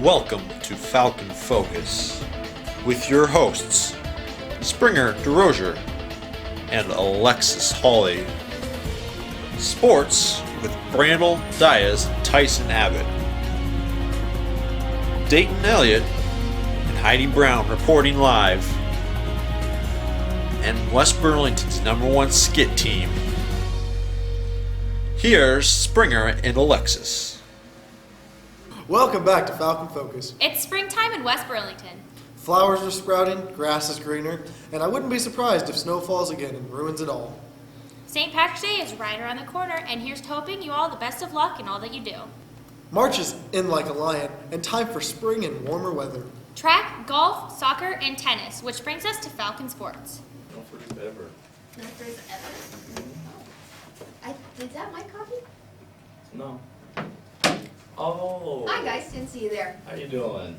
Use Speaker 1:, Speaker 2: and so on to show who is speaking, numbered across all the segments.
Speaker 1: Welcome to Falcon Focus with your hosts, Springer DeRozier and Alexis Hawley. Sports with Brandel Diaz and Tyson Abbott. Dayton Elliott and Heidi Brown reporting live. And West Burlington's #1 skit team. Here's Springer and Alexis.
Speaker 2: Welcome back to Falcon Focus.
Speaker 3: It's springtime in West Burlington.
Speaker 2: Flowers are sprouting, grass is greener, and I wouldn't be surprised if snow falls again and ruins it all.
Speaker 3: St. Patrick's Day is right around the corner, and here's to hoping you all the best of luck in all that you do.
Speaker 2: March is in like a lion, and time for spring and warmer weather.
Speaker 3: Track, golf, soccer, and tennis, which brings us to Falcon Sports.
Speaker 4: No first ever.
Speaker 5: No first ever? Is that my copy?
Speaker 4: No. Oh.
Speaker 5: Hi guys, didn't see you there.
Speaker 4: How you doing?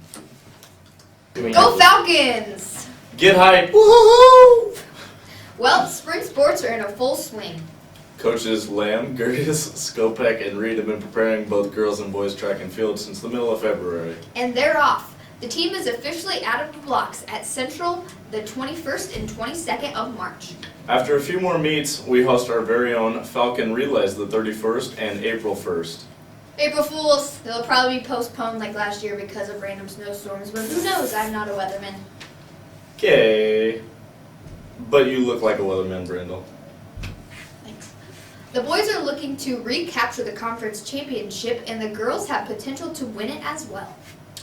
Speaker 5: Go Falcons!
Speaker 4: Get hype!
Speaker 2: Woohoo!
Speaker 5: Well, spring sports are in a full swing.
Speaker 4: Coaches Lamb, Gertis, Skopek, and Reed have been preparing both girls and boys track and field since the middle of February.
Speaker 5: And they're off. The team is officially out of the blocks at Central the 21st and 22nd of March.
Speaker 4: After a few more meets, we host our very own Falcon Relays the 31st and April 1st.
Speaker 5: April Fools, they'll probably be postponed like last year because of random snowstorms, but who knows, I'm not a weatherman.
Speaker 4: Okay. But you look like a weatherman, Brindle.
Speaker 5: Thanks. The boys are looking to recapture the conference championship, and the girls have potential to win it as well.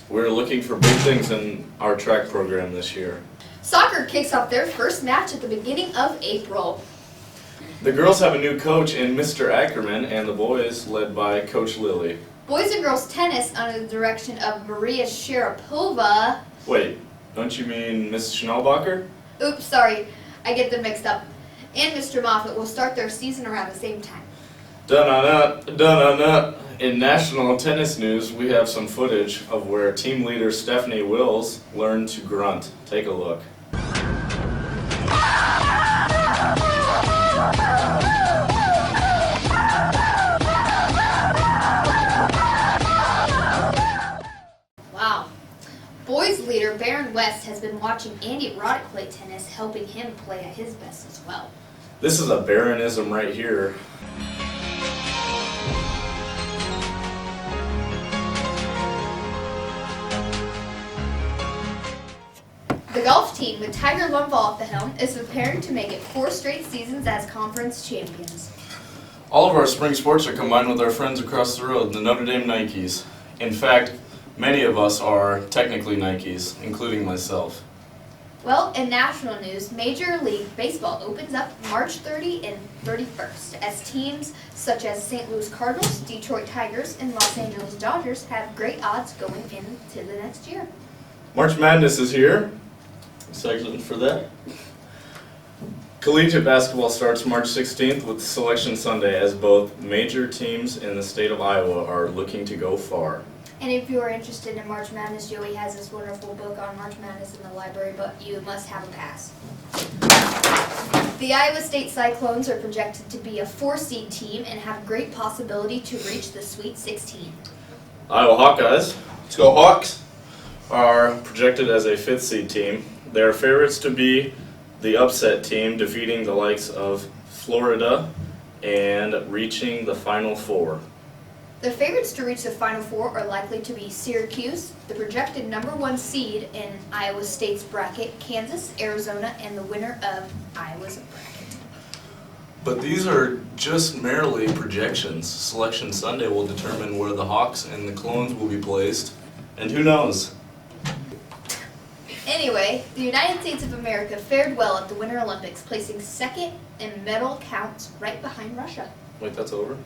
Speaker 4: We're looking for big things in our track program this year.
Speaker 5: Soccer kicks off their first match at the beginning of April.
Speaker 4: The girls have a new coach in Mr. Ackerman, and the boys led by Coach Lilly.
Speaker 5: Boys and girls tennis under the direction of Maria Sharapova.
Speaker 4: Wait, don't you mean Miss Schnellbacher?
Speaker 5: Oops, sorry, I get them mixed up. And Mr. Moffat will start their season around the same time.
Speaker 4: Dun-dun-dun, dun-dun-dun. In national tennis news, we have some footage of where team leader Stephanie Wills learned to grunt. Take a look.
Speaker 5: Wow. Boys leader Baron West has been watching Andy Roddick play tennis, helping him play at his best as well.
Speaker 4: This is a Baronism right here.
Speaker 5: The golf team, with Tiger Lumval at the helm, is preparing to make it 4 straight seasons as conference champions.
Speaker 4: All of our spring sports are combined with our friends across the road, the Notre Dame Nikes. In fact, many of us are technically Nikes, including myself.
Speaker 5: Well, in national news, Major League Baseball opens up March 30 and 31st as teams such as St. Louis Cardinals, Detroit Tigers, and Los Angeles Dodgers have great odds going into the next year.
Speaker 4: March Madness is here. Excited for that. Collegiate basketball starts March 16th with Selection Sunday, as both major teams in the state of Iowa are looking to go far.
Speaker 5: And if you are interested in March Madness, Joey has this wonderful book on March Madness in the library, but you must have a pass. The Iowa State Cyclones are projected to be a 4-seed team and have great possibility to reach the Sweet 16.
Speaker 4: Iowa Hawkeyes, let's go Hawks, are projected as a 5th-seed team. They are favorites to be the upset team, defeating the likes of Florida and reaching the Final Four.
Speaker 5: The favorites to reach the Final Four are likely to be Syracuse, the projected #1 seed in Iowa State's bracket, Kansas, Arizona, and the winner of Iowa's bracket.
Speaker 4: But these are just merely projections. Selection Sunday will determine where the Hawks and the Clones will be placed, and who knows?
Speaker 5: Anyway, the United States of America fared well at the Winter Olympics, placing 2nd in medal counts right behind Russia.
Speaker 4: Wait, that's over?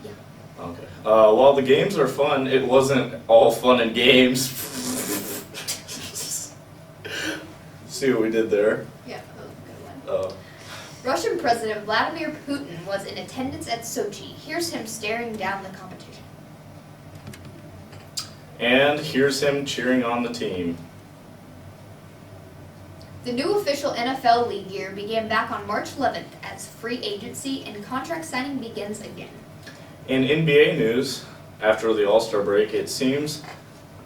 Speaker 5: Yeah.
Speaker 4: Okay. While the games are fun, it wasn't all fun and games. See what we did there?
Speaker 5: Yeah, good one.
Speaker 4: Uh,
Speaker 5: Russian President Vladimir Putin was in attendance at Sochi. Here's him staring down the competition.
Speaker 4: and here's him cheering on the team.
Speaker 5: The new official NFL league year began back on March 11th as free agency and contract signing begins again.
Speaker 4: In NBA news, after the All-Star break, it seems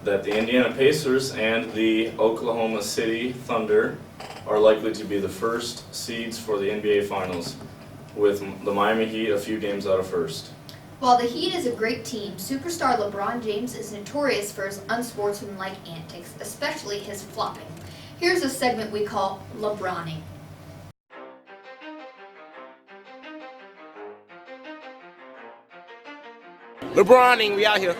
Speaker 4: that the Indiana Pacers and the Oklahoma City Thunder are likely to be the first seeds for the NBA Finals, with the Miami Heat a few games out of first.
Speaker 5: While the Heat is a great team, superstar LeBron James is notorious for his unsportsmanlike antics, especially his flopping. Here's a segment we call LeBroning.
Speaker 6: LeBroning, we out here.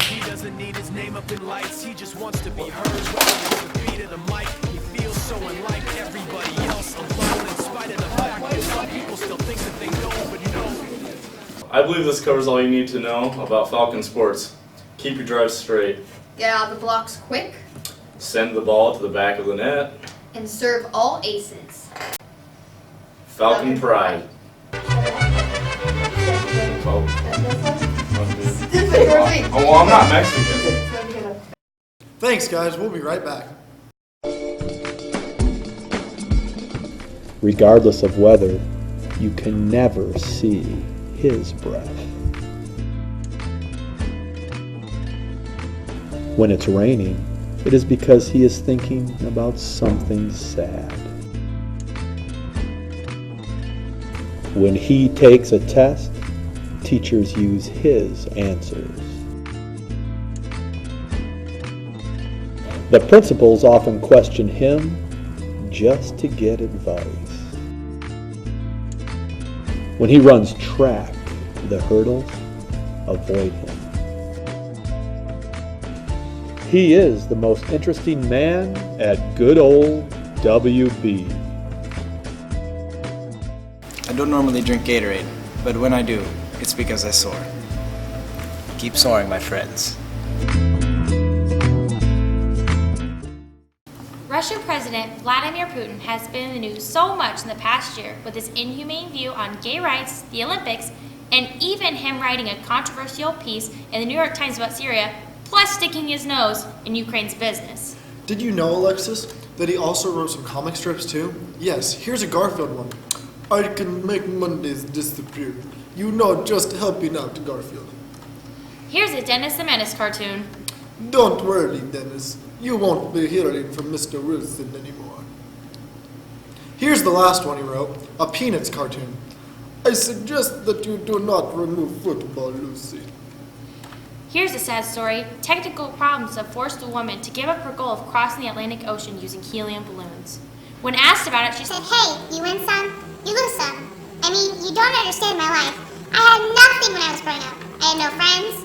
Speaker 7: He doesn't need his name up in lights, he just wants to be heard. With the beat of the mic, he feels so unlike everybody else, alone in spite of the fact that some people still think that they know, but you know.
Speaker 4: I believe this covers all you need to know about Falcon sports. Keep your drives straight.
Speaker 5: Get out of the blocks quick
Speaker 4: Send the ball to the back of the net.
Speaker 5: and serve all aces.
Speaker 4: Falcon Pride. Oh, well, I'm not Mexican.
Speaker 2: Thanks, guys. We'll be right back.
Speaker 8: Regardless of weather, you can never see his breath. When it's raining, it is because he is thinking about something sad. When he takes a test, teachers use his answers. The principals often question him just to get advice. When he runs track, the hurdles avoid him. He is the most interesting man at good old WB.
Speaker 9: I don't normally drink Gatorade, but when I do, it's because I soar. Keep soaring, my friends.
Speaker 3: Russian President Vladimir Putin has been in the news so much in the past year with his inhumane view on gay rights, the Olympics, and even him writing a controversial piece in the New York Times about Syria, plus sticking his nose in Ukraine's business.
Speaker 2: Did you know, Alexis, that he also wrote some comic strips too? Yes, here's a Garfield one. I can make Mondays disappear. You know, just helping out Garfield.
Speaker 3: Here's a Dennis the Menace cartoon.
Speaker 2: Don't worry, Dennis. You won't be hearing from Mr. Wilson anymore. Here's the last one he wrote, a Peanuts cartoon. I suggest that you do not remove football, Lucy.
Speaker 3: Here's a sad story. Technical problems have forced a woman to give up her goal of crossing the Atlantic Ocean using helium balloons. When asked about it, she
Speaker 10: said,
Speaker 3: said,
Speaker 10: hey, you win some, you lose some. I mean, you don't understand my life. I had nothing when I was growing up. I had no friends.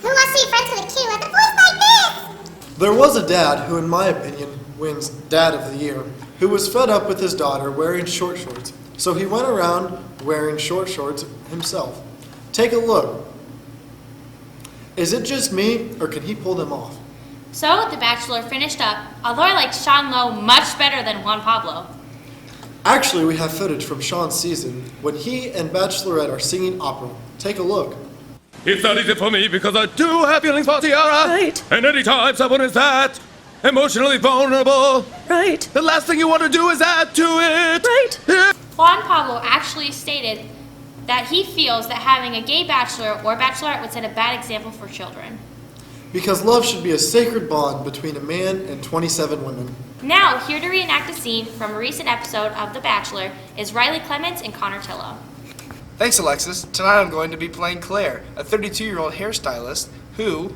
Speaker 10: Who wants to be friends with a kid with a voice like this?
Speaker 2: There was a dad who, in my opinion, wins Dad of the Year, who was fed up with his daughter wearing short shorts. So he went around wearing short shorts himself. Take a look. Is it just me, or can he pull them off?
Speaker 3: So The Bachelor finished up, although I like Sean Lowe much better than Juan Pablo.
Speaker 2: Actually, we have footage from Sean's season when he and Bachelorette are singing opera. Take a look.
Speaker 11: It's not easy for me because I do have feelings for Tiara.
Speaker 12: Right.
Speaker 11: And anytime someone is that emotionally vulnerable,
Speaker 12: Right.
Speaker 11: the last thing you want to do is add to it.
Speaker 12: Right.
Speaker 11: Yeah.
Speaker 3: Juan Pablo actually stated that he feels that having a gay bachelor or bachelorette would set a bad example for children.
Speaker 2: Because love should be a sacred bond between a man and 27 women.
Speaker 3: Now, here to reenact a scene from a recent episode of The Bachelor is Riley Clements and Connor Tillo.
Speaker 9: Thanks, Alexis. Tonight I'm going to be playing Claire, a 32-year-old hairstylist who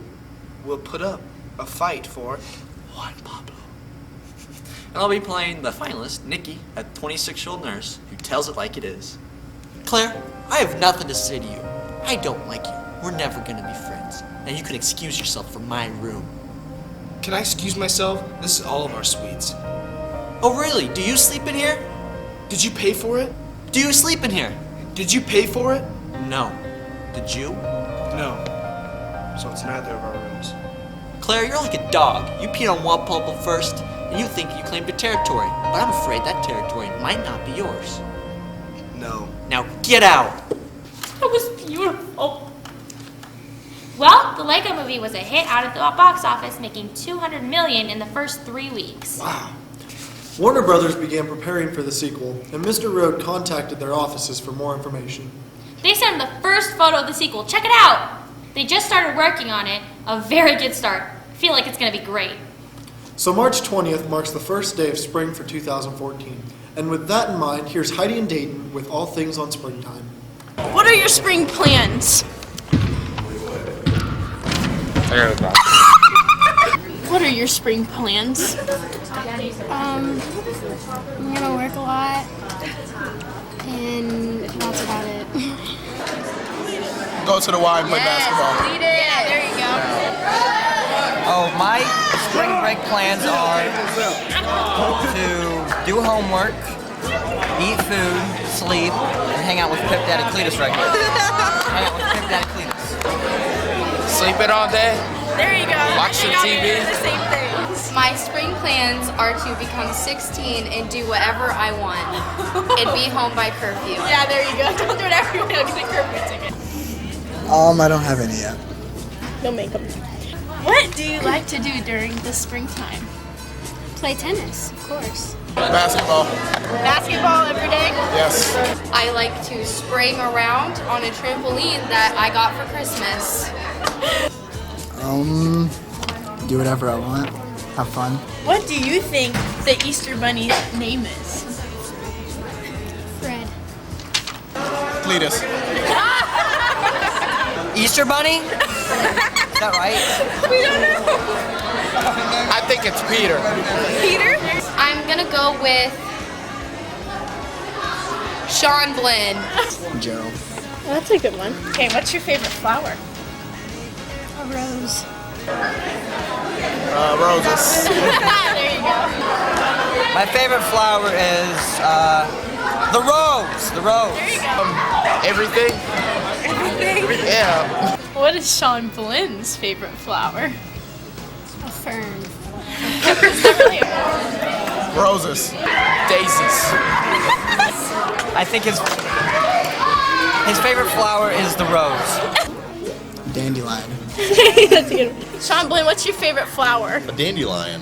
Speaker 9: will put up a fight for Juan Pablo.
Speaker 13: And I'll be playing the finalist, Nikki, a 26-year-old nurse who tells it like it is. Claire, I have nothing to say to you. I don't like you. We're never gonna be friends. And you can excuse yourself from my room.
Speaker 9: Can I excuse myself? This is all of our suites.
Speaker 13: Oh really? Do you sleep in here?
Speaker 9: Did you pay for it?
Speaker 13: Do you sleep in here?
Speaker 9: Did you pay for it?
Speaker 13: No. Did you?
Speaker 9: No. So it's neither of our rooms.
Speaker 13: Claire, you're like a dog. You peed on Juan Pablo first, and you think you claimed a territory, but I'm afraid that territory might not be yours.
Speaker 9: No.
Speaker 13: Now get out!
Speaker 3: That was beautiful. Well, the Lego movie was a hit out of the box office, making $200 million in the first 3 weeks.
Speaker 2: Wow. Warner Brothers began preparing for the sequel, and Mr. Road contacted their offices for more information.
Speaker 3: They sent him the first photo of the sequel. Check it out! They just started working on it. A very good start. I feel like it's going to be great.
Speaker 2: So March 20th marks the first day of spring for 2014. And with that in mind, here's Heidi and Dayton with all things on springtime.
Speaker 12: What are your spring plans? What are your spring plans?
Speaker 10: I'm gonna work a lot, and that's about it.
Speaker 9: Go to the Y and play basketball.
Speaker 12: Yeah, there you go.
Speaker 14: Oh, my spring break plans are to do homework, eat food, sleep, and hang out with Pip Daddy Cletus regularly. Hang out with Pip Daddy Cletus.
Speaker 9: Sleeping all day.
Speaker 12: There you go.
Speaker 9: Watch some TV.
Speaker 12: The same things.
Speaker 15: My spring plans are to become 16 and do whatever I want and be home by curfew.
Speaker 12: Yeah, there you go. Don't do whatever you want. I'll get a curfew ticket.
Speaker 16: I don't have any yet.
Speaker 12: You'll make them. What do you like to do during the springtime?
Speaker 10: Play tennis, of course.
Speaker 9: Basketball.
Speaker 12: Basketball every day?
Speaker 9: Yes.
Speaker 15: I like to spring around on a trampoline that I got for Christmas.
Speaker 16: Do whatever I want. Have fun.
Speaker 12: What do you think the Easter Bunny's name is?
Speaker 10: Fred.
Speaker 9: Cletus.
Speaker 14: Easter Bunny? Is that right?
Speaker 12: We don't know.
Speaker 9: I think it's Peter.
Speaker 15: Peter? I'm gonna go with Sean Blinn.
Speaker 16: Joe.
Speaker 12: That's a good one. Okay, what's your favorite flower?
Speaker 10: A rose.
Speaker 9: Roses.
Speaker 12: There you go.
Speaker 14: My favorite flower is the rose. The rose.
Speaker 12: There you go.
Speaker 9: Everything?
Speaker 12: Everything?
Speaker 9: Yeah.
Speaker 12: What is Sean Blinn's favorite flower?
Speaker 10: A fern.
Speaker 12: It's not really a
Speaker 9: Roses. Daisies.
Speaker 14: I think his favorite flower is the rose.
Speaker 16: Dandelion.
Speaker 12: That's a good one. Sean Blinn, what's your favorite flower?
Speaker 17: A dandelion.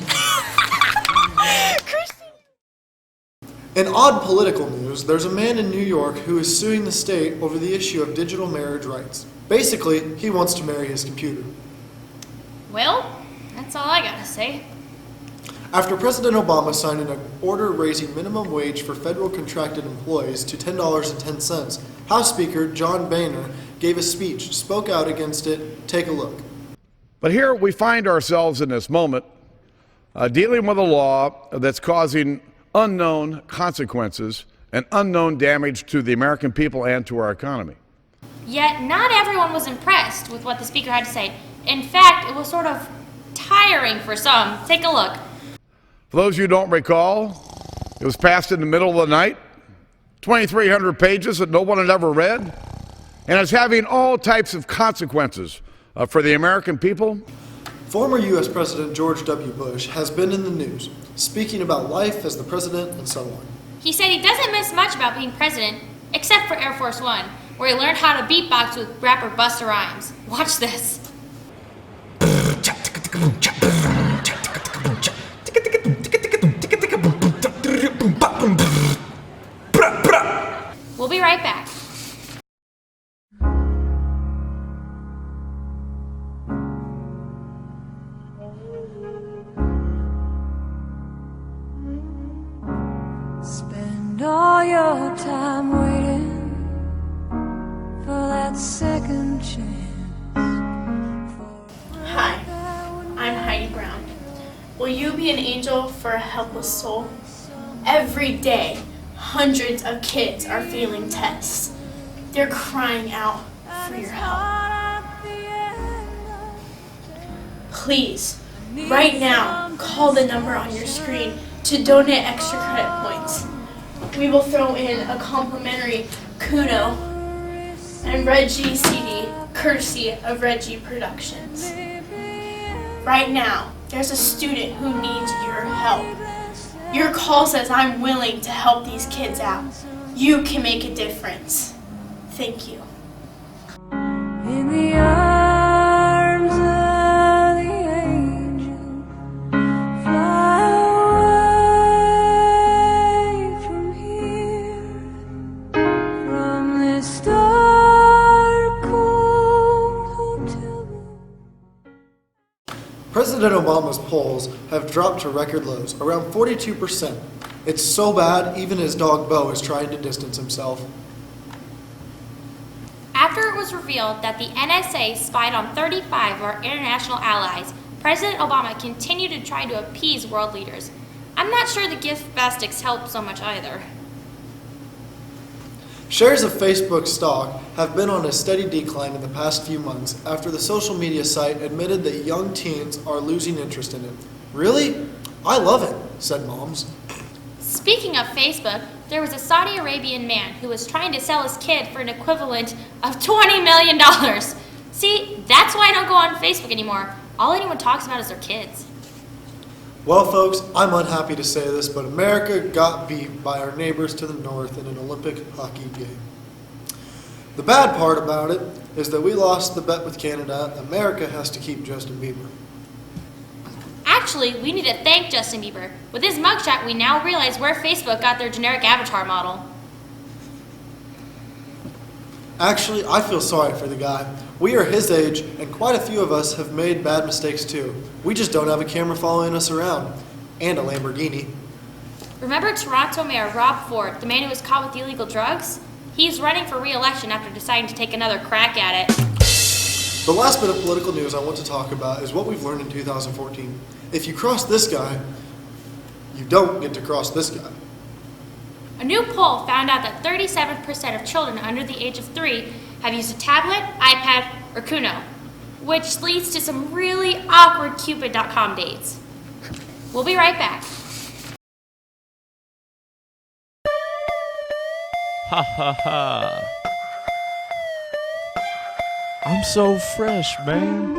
Speaker 2: In odd political news, there's a man in New York who is suing the state over the issue of digital marriage rights. Basically, he wants to marry his computer.
Speaker 3: Well, that's all I gotta say.
Speaker 2: After President Obama signed an order raising minimum wage for federal contracted employees to $10.10, House Speaker John Boehner gave a speech, spoke out against it. Take a look.
Speaker 18: But here we find ourselves in this moment dealing with a law that's causing unknown consequences and unknown damage to the American people and to our economy.
Speaker 3: Yet not everyone was impressed with what the speaker had to say. In fact, it was sort of tiring for some. Take a look.
Speaker 18: For those of you who don't recall, it was passed in the middle of the night, 2,300 pages that no one had ever read, and it's having all types of consequences for the American people.
Speaker 2: Former U.S. President George W. Bush has been in the news, speaking about life as the president and so on.
Speaker 3: He said he doesn't miss much about being president, except for Air Force One, where he learned how to beatbox with rapper Busta Rhymes. Watch this. We'll be right back.
Speaker 19: Spend all your time waiting for that second chance.
Speaker 12: Hi, I'm Heidi Brown. Will you be an angel for a helpless soul? Every day, hundreds of kids are failing tests. They're crying out for your help. Please, right now, call the number on your screen to donate extra credit points. We will throw in a complimentary Kuno and Reggie CD, courtesy of Reggie Productions. Right now, there's a student who needs your help. Your call says I'm willing to help these kids out. You can make a difference. Thank you.
Speaker 19: In the arms of the angel, fly away from here, from this dark, cold hotel.
Speaker 2: President Obama's polls have dropped to record lows, around 42%. It's so bad, even his dog Bo is trying to distance himself.
Speaker 3: After it was revealed that the NSA spied on 35 of our international allies, President Obama continued to try to appease world leaders. I'm not sure the gift baskets helped so much either.
Speaker 2: Shares of Facebook stock have been on a steady decline in the past few months after the social media site admitted that young teens are losing interest in it. Really? I love it, said moms.
Speaker 3: Speaking of Facebook, there was a Saudi Arabian man who was trying to sell his kid for an equivalent of $20 million. See, that's why I don't go on Facebook anymore. All anyone talks about is their kids.
Speaker 2: Well, folks, I'm unhappy to say this, but America got beat by our neighbors to the north in an Olympic hockey game. The bad part about it is that we lost the bet with Canada. America has to keep Justin Bieber.
Speaker 3: Actually, we need to thank Justin Bieber. With his mugshot, we now realize where Facebook got their generic avatar model.
Speaker 2: Actually, I feel sorry for the guy. We are his age, and quite a few of us have made bad mistakes too. We just don't have a camera following us around. And a Lamborghini.
Speaker 3: Remember Toronto Mayor Rob Ford, the man who was caught with illegal drugs? He's running for re-election after deciding to take another crack at it.
Speaker 2: The last bit of political news I want to talk about is what we've learned in 2014. If you cross this guy, you don't get to cross this guy.
Speaker 3: A new poll found out that 37% of children under the age of 3 have used a tablet, iPad, or Kuno, which leads to some really awkward Cupid.com dates. We'll be right back.
Speaker 17: Ha ha ha. I'm so fresh, man.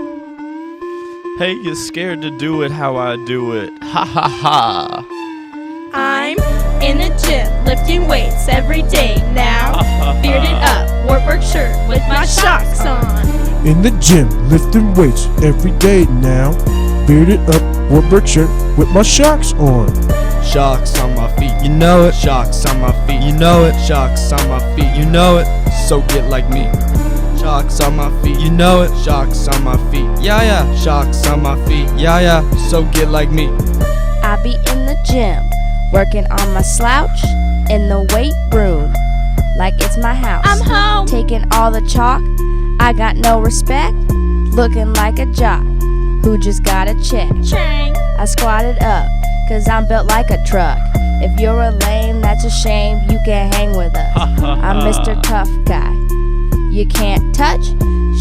Speaker 17: Hey, you're scared to do it how I do it. Ha ha ha.
Speaker 12: I'm in the gym, lifting weights every day now. Bearded up, work shirt with my shocks on.
Speaker 20: In the gym, lifting weights every day now. Bearded up, work shirt with my shocks on.
Speaker 21: Shocks on my feet, you know it. Shocks on my feet, you know it. Shocks on my feet, you know it. So get like me. Shocks on my feet, you know it. Shocks on my feet, yeah yeah. Shocks on my feet, yeah yeah. So get like me.
Speaker 22: I be in the gym, working on my slouch in the weight room, like it's my house.
Speaker 12: I'm home.
Speaker 22: Taking all the chalk, I got no respect. Looking like a jock who just got a check.
Speaker 12: Chang.
Speaker 22: I squatted up, cause I'm built like a truck. If you're a lame, that's a shame, you can't hang with us. I'm Mr. Tough Guy, you can't touch.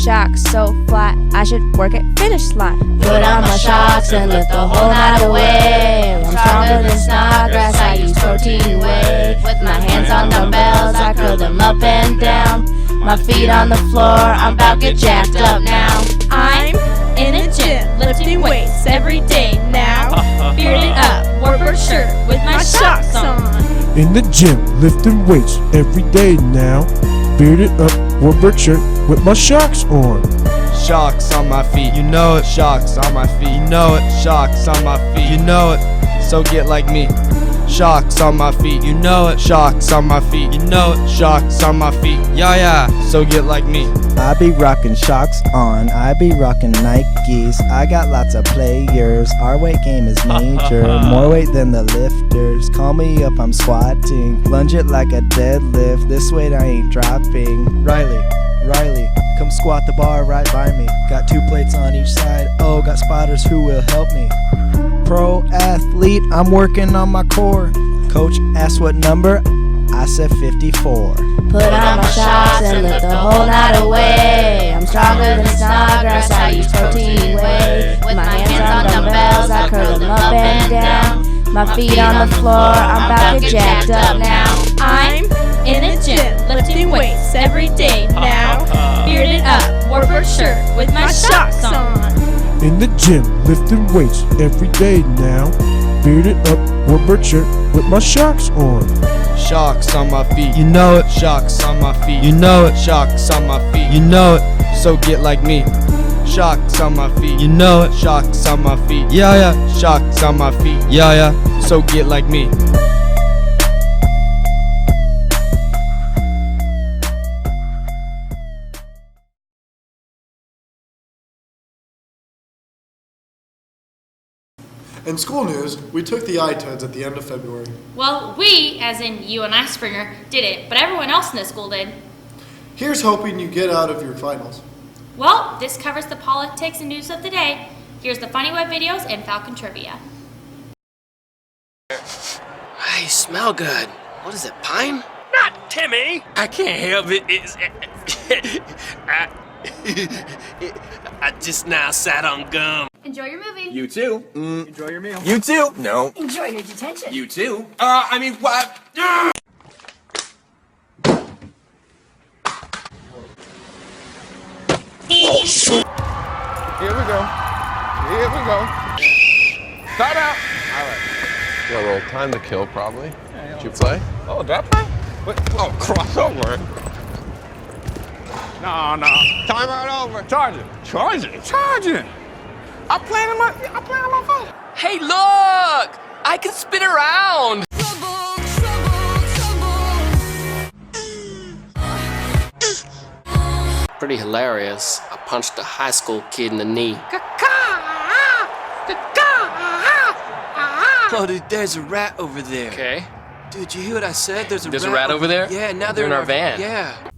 Speaker 22: Shocks so flat, I should work at finish line. Put on my shocks and lift the whole night away. I'm stronger than Snodgrass, I use protein whey. With my hands on dumbbells, I curl them up and down. My feet on the floor, I'm about to get jacked up now.
Speaker 12: I'm in the gym, lifting weights every day now. Bearded up, work shirt with my shocks on.
Speaker 20: In the gym, lifting weights every day now. Bearded up, work shirt with my shocks on.
Speaker 21: Shocks on my feet, you know it. Shocks on my feet, you know it. Shocks on my feet, you know it. So get like me. Shocks on my feet, you know it. Shocks on my feet, you know it. Shocks on my feet, yeah yeah. So get like me.
Speaker 23: I be rockin' shocks on, I be rockin' Nikes. I got lots of players, our weight game is major. More weight than the lifters, call me up, I'm squatting. Lunge it like a deadlift, this weight I ain't dropping. Riley, come squat the bar right by me. Got 2 plates on each side, oh, got spotters who will help me. Pro athlete, I'm working on my core. Coach asked what number, I said 54.
Speaker 22: Put on my shocks and lift the whole night away. I'm stronger than Snodgrass, I use protein whey. With my hands on dumbbells, I curl them up and down. My feet on the floor, I'm about to get jacked up now.
Speaker 12: I'm in the gym, lifting weights every day now. Bearded up, work shirt with my shocks on.
Speaker 20: In the gym, lifting weights every day now. Bearded up, Warbird shirt with my Sharks on.
Speaker 21: Sharks on my feet, you know it. Sharks on my feet, you know it. Sharks on my feet, you know it. So get like me. Sharks on my feet, you know it. Sharks on my feet, yeah, yeah. Sharks on my feet, yeah, yeah. So get like me.
Speaker 2: In school news, we took the iToads at the end of February.
Speaker 3: Well, we, as in you and I, Springer, did it, but everyone else in the school did.
Speaker 2: Here's hoping you get out of your finals.
Speaker 3: Well, this covers the politics and news of the day. Here's the funny web videos and Falcon trivia.
Speaker 1: Hey, smell good. What is it, pine?
Speaker 11: Not Timmy!
Speaker 1: I can't help it. I just now sat on gum.
Speaker 5: Enjoy your movie.
Speaker 1: You too.
Speaker 11: Enjoy your meal.
Speaker 1: You too. No.
Speaker 5: Enjoy your detention.
Speaker 1: You too. I mean, what?
Speaker 11: Here we go. Here we go. Time out. All right.
Speaker 6: Got a little time to kill, probably. Did you play?
Speaker 11: Oh, did I play? What? Oh, crossover. No. Time out over. Charging. I'm playing on my phone.
Speaker 1: Hey, look! I can spin around. Pretty hilarious. I punched a high school kid in the knee. Oh, dude, there's a rat over there. Okay. Dude, you hear what I said? There's a rat over there? Yeah, now they're in our van. Yeah.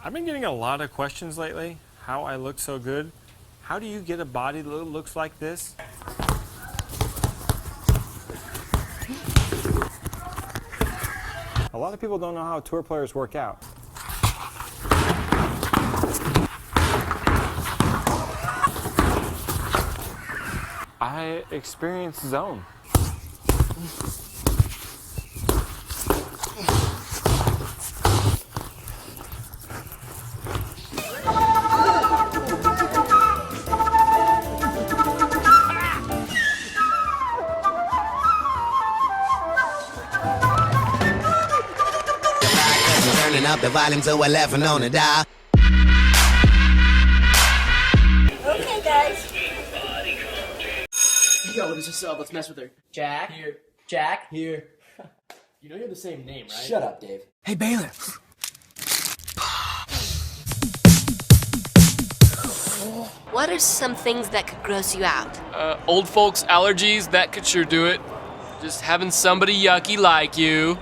Speaker 7: I've been getting a lot of questions lately. How I look so good. How do you get a body that looks like this? A lot of people don't know how tour players work out. I experience zone.
Speaker 24: Turning up the volume to 11 on the dial.
Speaker 12: Okay, guys.
Speaker 1: Yo, what is this up? Let's mess with her. Jack. Here. Jack. Here. You know you have the same name, right? Shut up, Dave.
Speaker 24: Hey, Baylor.
Speaker 25: What are some things that could gross you out?
Speaker 1: Old folks' allergies, that could sure do it. Just having somebody yucky like you.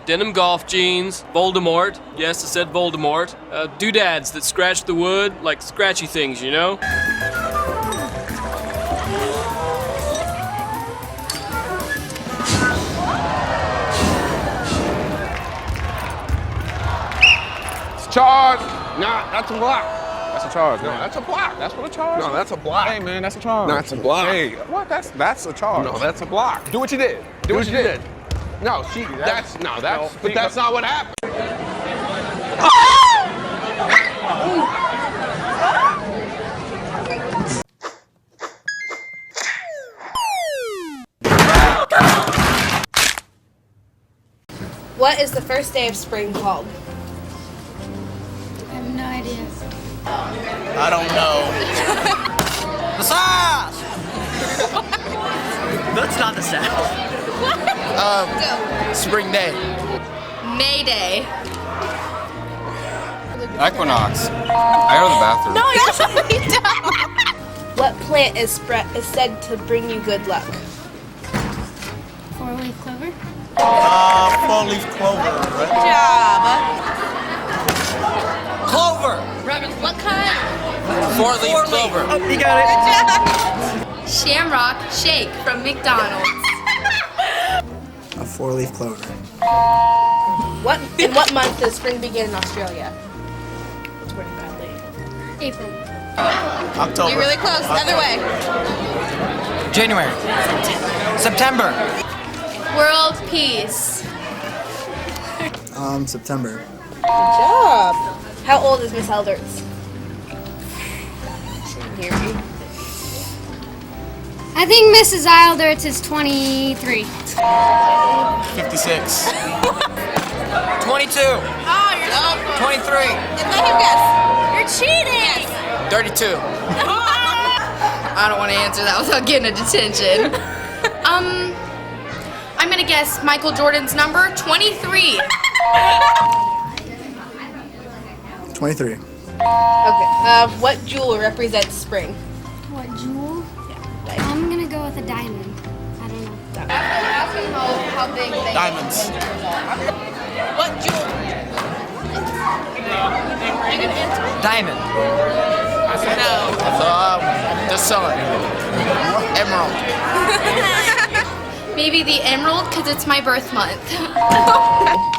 Speaker 1: Denim golf jeans, Voldemort. Yes, I said Voldemort. Doodads that scratch the wood, like scratchy things, you know?
Speaker 11: Charge! Nah, that's a block. That's a charge. No, that's a block. That's what a charge. No, that's a block. Hey man, that's a charge. No, that's a block. Hey, what? That's a charge. No, that's a block. Do what you did. Do what you did. No, that's but that's not what happened.
Speaker 15: What is the first day of spring called?
Speaker 5: I have no idea.
Speaker 24: I don't know.
Speaker 13: The South! That's not the South.
Speaker 24: Spring day.
Speaker 15: May Day.
Speaker 11: Equinox. I go to the bathroom.
Speaker 15: No, you don't. What plant is said to bring you good luck?
Speaker 5: 4-leaf clover.
Speaker 24: 4-leaf clover.
Speaker 15: Good job.
Speaker 13: Clover!
Speaker 15: Rabbit, what kind?
Speaker 24: 4-leaf clover.
Speaker 13: Oh, you got it.
Speaker 15: Good job. Shamrock Shake from McDonald's.
Speaker 16: A 4-leaf clover.
Speaker 15: In what month does spring begin in Australia? It's pretty badly.
Speaker 5: April.
Speaker 24: October.
Speaker 15: You're really close. Other way.
Speaker 13: January. September.
Speaker 15: World peace.
Speaker 16: September.
Speaker 15: Good job. How old is Miss Elderts?
Speaker 4: hear me. I think Mrs. Eilderts is 23.
Speaker 24: 56.
Speaker 25: 22.
Speaker 4: Oh, you're so
Speaker 25: 23.
Speaker 4: Let him guess. You're cheating.
Speaker 25: 32.
Speaker 15: I don't want to answer that without getting a detention. I'm gonna guess Michael Jordan's number, 23.
Speaker 16: 23.
Speaker 4: Okay. What jewel represents spring?
Speaker 19: What jewel? Yeah. I'm gonna go with a diamond. I don't know.
Speaker 15: Ask him how big they
Speaker 24: Diamonds.
Speaker 4: What jewel?
Speaker 25: Diamond.
Speaker 4: No.
Speaker 25: The sun. Emerald.
Speaker 15: Maybe the emerald, because it's my birth month.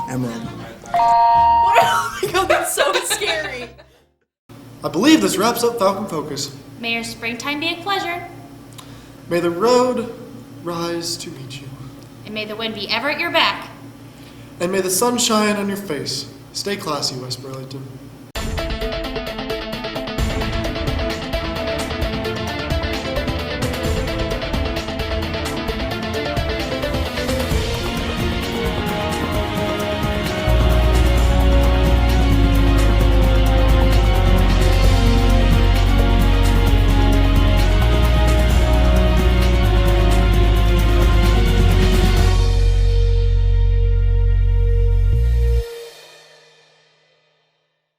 Speaker 16: Emerald.
Speaker 4: Oh my god, that's so scary.
Speaker 2: I believe this wraps up Falcon Focus.
Speaker 3: May your springtime be a pleasure,
Speaker 2: May the road rise to meet you.
Speaker 3: and may the wind be ever at your back.
Speaker 2: And may the sun shine on your face. Stay classy, West Burlington.